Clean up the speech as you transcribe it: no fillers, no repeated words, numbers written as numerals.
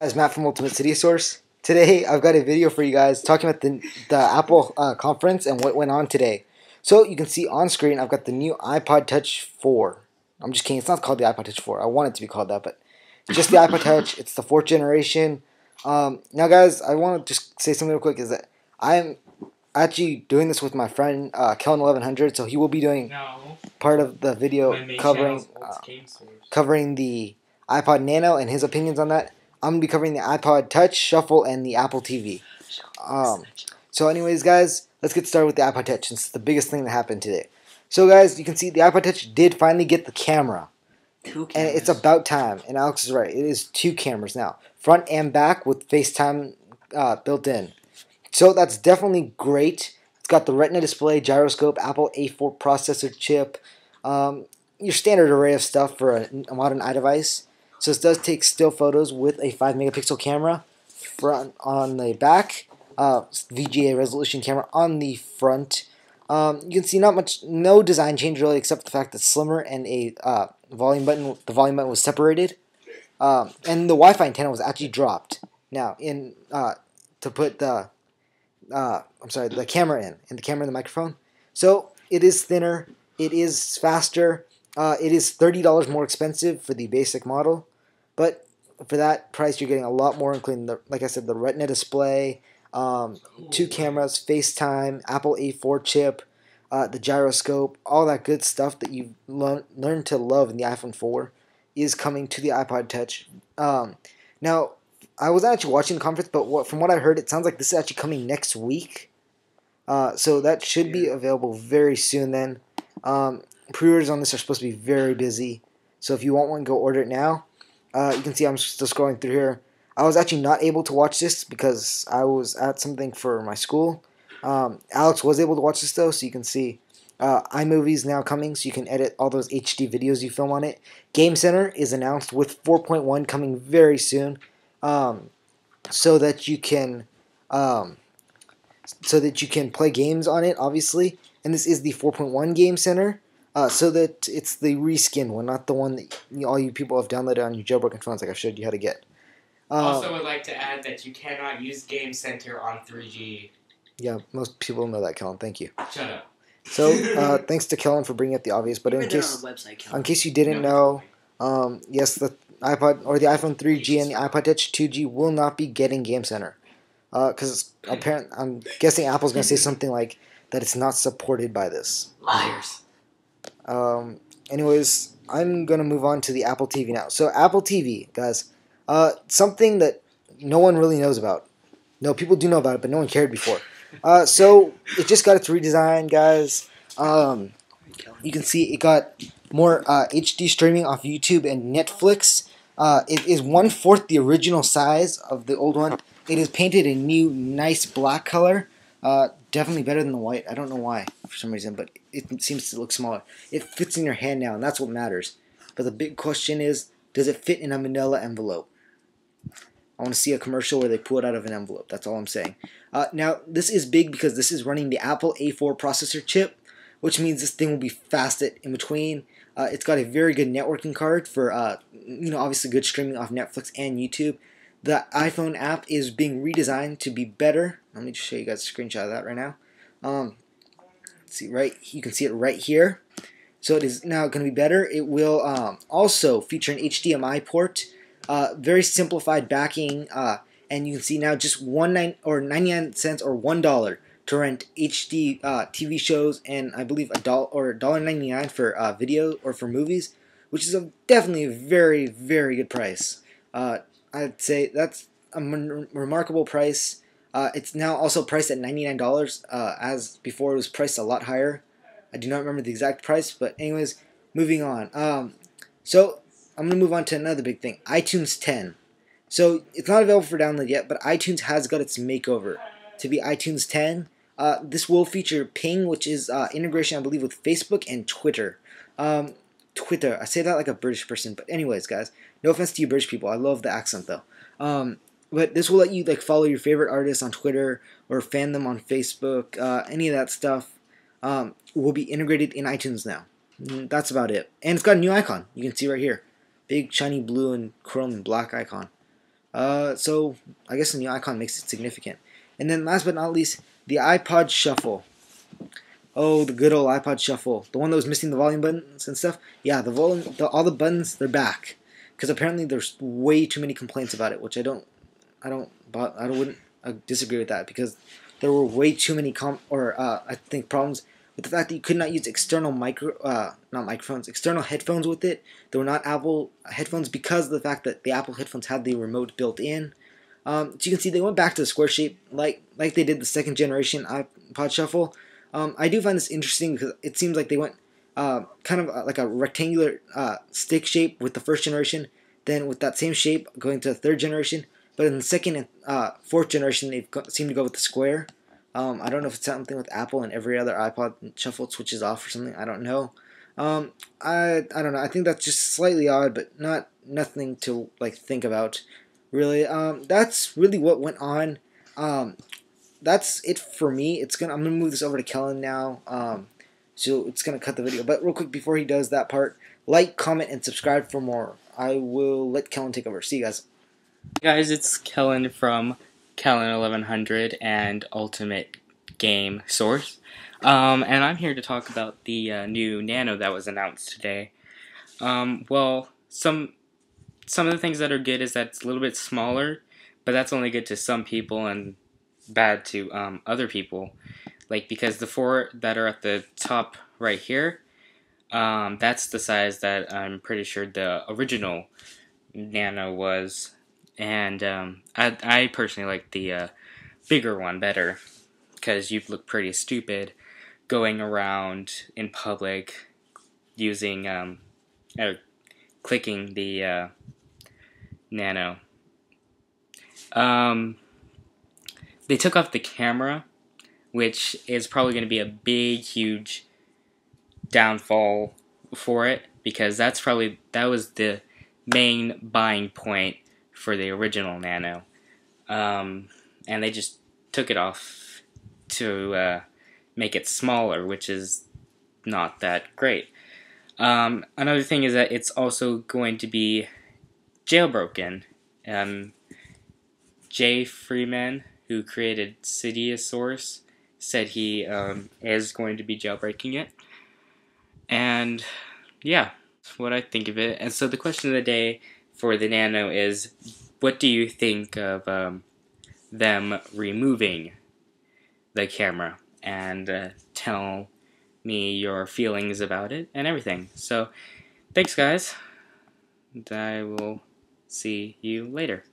As Matt from Ultimate City Source. Today I've got a video for you guys talking about the Apple conference and what went on today. So you can see on screen I've got the new iPod Touch 4. I'm just kidding, it's not called the iPod Touch 4. I want it to be called that, but it's just the iPod Touch. It's the 4th generation. Now guys, I want to just say something real quick, is that I'm actually doing this with my friend Kellen 1100, so he will be doing part of the video covering the iPod Nano and his opinions on that. I'm going to be covering the iPod Touch, Shuffle, and the Apple TV. So anyways, guys, let's get started with the iPod Touch, since it's the biggest thing that happened today. So guys, you can see the iPod Touch did finally get the camera. And it's about time, and Alex is right. It is 2 cameras now, front and back, with FaceTime built in. So that's definitely great. It's got the Retina display, gyroscope, Apple A4 processor chip, your standard array of stuff for a modern iDevice. So this does take still photos with a 5-megapixel camera front on the back, VGA resolution camera on the front. You can see no design change really, except the fact that it's slimmer and a volume button. The volume button was separated, and the Wi-Fi antenna was actually dropped. Now to put the camera in, and the camera and the microphone. So it is thinner, it is faster. It is $30 more expensive for the basic model, but for that price you're getting a lot more, including like I said, the Retina display, 2 cameras, FaceTime, Apple A4 chip, the gyroscope, all that good stuff that you've learned to love in the iPhone 4 is coming to the iPod Touch. Now, I was actually watching the conference, but from what I heard, it sounds like this is actually coming next week. So that should be available very soon then. Pre-orders on this are supposed to be very busy, so if you want one, go order it now. You can see I'm still scrolling through here. I was actually not able to watch this because I was at something for my school. Alex was able to watch this though, so you can see iMovie's now coming, so you can edit all those HD videos you film on it. Game Center is announced with 4.1 coming very soon, so that you can play games on it, obviously. And this is the 4.1 Game Center. So that it's the reskin one, not the one that all you people have downloaded on your jailbroken phones, like I've showed you how to get. Also would like to add that you cannot use Game Center on 3G. Yeah, most people know that, Kellen. Thank you. Shut up. So, thanks to Kellen for bringing up the obvious. But in case you didn't know, yes, the iPod or the iPhone 3G and the iPod Touch 2G will not be getting Game Center. Because I'm guessing Apple's going to say something like that it's not supported by this. Liars. Anyways, I'm going to move on to the Apple TV now. So Apple TV, guys, something that no one really knows about. No, people do know about it, but no one cared before. So it just got its redesign, guys. You can see it got more HD streaming off YouTube and Netflix. It is 1/4 the original size of the old one. It is painted a new, nice black color. Definitely better than the white. I don't know why, for some reason, but it seems to look smaller. It fits in your hand now, and that's what matters. But the big question is, does it fit in a manila envelope? I want to see a commercial where they pull it out of an envelope. That's all I'm saying. Now, this is big because this is running the Apple A4 processor chip, which means this thing will be fast in between. It's got a very good networking card for, obviously good streaming off Netflix and YouTube. The iPhone app is being redesigned to be better. Let me just show you guys a screenshot of that right now. You can see it right here. So it is now going to be better. It will also feature an HDMI port, very simplified backing, and you can see now just 99 cents or $1 to rent HD TV shows, and I believe $1 or $1.99 for video or for movies, which is definitely a very, very good price. I'd say that's a remarkable price. It's now also priced at $99, as before it was priced a lot higher. I do not remember the exact price, but anyways, moving on. So I'm going to move on to another big thing, iTunes 10. So it's not available for download yet, but iTunes has got its makeover to be iTunes 10. This will feature Ping, which is integration, I believe, with Facebook and Twitter. Twitter. I say that like a British person, but anyways, guys, no offense to you British people. I love the accent though. But this will let you follow your favorite artists on Twitter or fan them on Facebook. Any of that stuff will be integrated in iTunes now. That's about it. And it's got a new icon. You can see right here, big shiny blue and chrome and black icon. So I guess the new icon makes it significant. And then last but not least, the iPod Shuffle. Oh, the good old iPod Shuffle, the one that was missing the volume buttons and stuff. Yeah, the volume, all the buttons, they're back. Because apparently there's way too many complaints about it, which wouldn't disagree with that because there were way too many I think problems with the fact that you could not use external external headphones with it. They were not Apple headphones because of the fact that the Apple headphones had the remote built in. So you can see they went back to the square shape like they did the second generation iPod Shuffle. I do find this interesting because it seems like they went kind of like a rectangular stick shape with the first generation, then with that same shape going to the third generation. But in the second and fourth generation, they seem to go with the square. I don't know if it's something with Apple and every other iPod Shuffle switches off or something. I don't know. I don't know. I think that's just slightly odd, but nothing to like think about, really. That's really what went on. That's it for me. I'm gonna move this over to Kellen now. So it's gonna cut the video. But real quick before he does that part, like, comment, and subscribe for more. I will let Kellen take over. See you guys. Guys, it's Kellen from Kellen 1100 and Ultimate Game Source. And I'm here to talk about the new Nano that was announced today. Well, some of the things that are good is that it's a little bit smaller, but that's only good to some people and bad to other people. Like, because the four that are at the top right here, that's the size that I'm pretty sure the original Nano was. And I personally like the bigger one better because you'd look pretty stupid going around in public using clicking the Nano. They took off the camera, which is probably going to be a big, huge downfall for it because that was the main buying point for the original Nano, and they just took it off to make it smaller, which is not that great. Another thing is that it's also going to be jailbroken. Jay Freeman, who created Cydia Source, said he is going to be jailbreaking it, and yeah, that's what I think of it. And so the question of the day for the Nano is, what do you think of them removing the camera? And tell me your feelings about it and everything. So, thanks guys, and I will see you later.